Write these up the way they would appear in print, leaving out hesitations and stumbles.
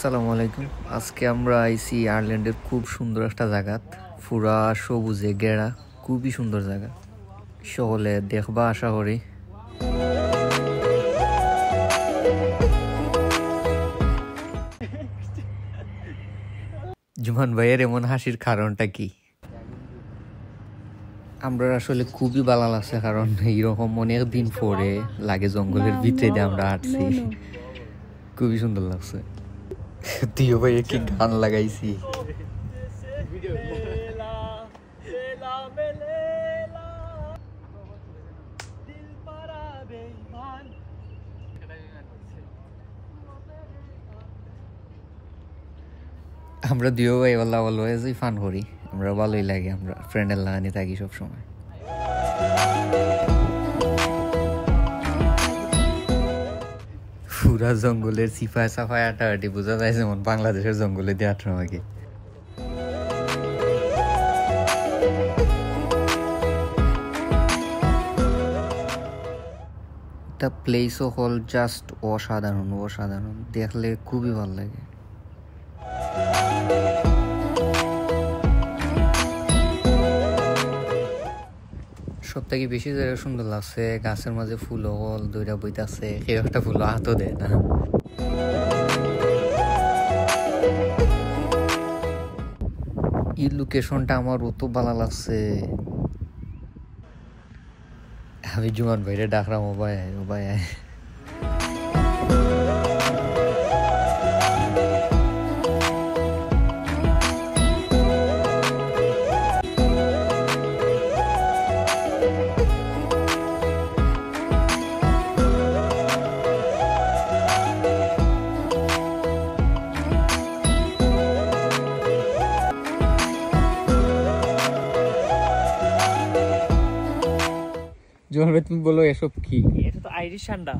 আসসালামু আলাইকুম। আজকে আমরা আইছি আয়ারল্যান্ডের খুব সুন্দর একটা জায়গাত, পুরা সবুজে ঘেরা, খুবই সুন্দর জায়গা। সকলে দেখবা আশা করি। জুমান ভাইয়ের এমন হাসির কারণটা কি? আমরা আসলে খুবই ভালো লাগছে, কারণ এইরকম অনেক দিন পরে লাগে জঙ্গলের ভিতরে দিয়ে আমরা হাঁটছি। খুবই সুন্দর লাগছে। তুইও ভাই কি গান লাগাইছি। আমরা দিও ভাই অলওয়েজই ফান করি, আমরা ভালোই লাগে, আমরা ফ্রেন্ডের লাগানি থাকি সবসময়। পুরা জঙ্গলের সিফায় সাফায় আটাআটি বোঝা যায় যেমন বাংলাদেশের জঙ্গলে দিয়ে আটার আমাকে। দ্য প্লেস হল জাস্ট অসাধারণ, দেখলে খুবই ভালো লাগে। সব থেকে বেশি জায়গা সুন্দর লাগছে, গাছের মাঝে ফুল হল দইরা বইতাছে, কেউ একটা ফুল হাতও দেয় না। এই লোকেশনটা আমার অত ভালো লাগছে। আমি জুমান ভাইরে ডাকলাম, ও ভাই আয়, ও ভাই আয়। জোহর ভাই তুমি বলো এসব কি? এটা তো আইরিশ সান্ডা।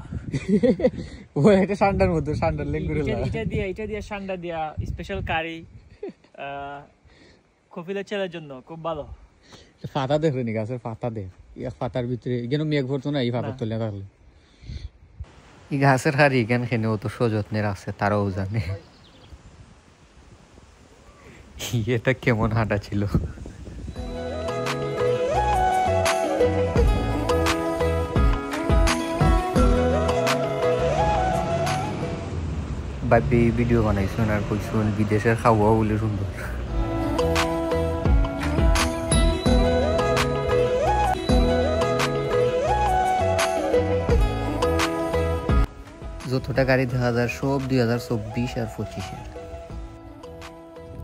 ও এটা সান্ডার মধ্যে সান্ডার লেঙ্গুরে লাগা। এটা দিয়ে সান্ডা দিয়া স্পেশাল কারি কফিলের ছেলের জন্য খুব ভালো। পাতা দেখো নি, গাছের পাতা দেখ, এক পাতার ভিতরে এখানে মেঘ ভরতো না, এই পাতার তলে থাকলে এই গাছের হারি এখানে খেনে অত সযত্নের আছে তারাও জানে। এটা কেমন হাঁটা ছিল। ভাবি ভিডিও বানাইছুন আর কইছুন বিদেশের খাওয়া বলে সুন্দর। যতটা গাড়ি দেখা যায় সব 2024 আর 25-এর।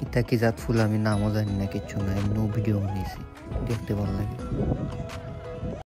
ইতা কি জাত ফুল আমি নামও জানি না, কিচ্ছু না, এমনিও ভিডিও বানিয়েছি, দেখতে ভালো লাগে।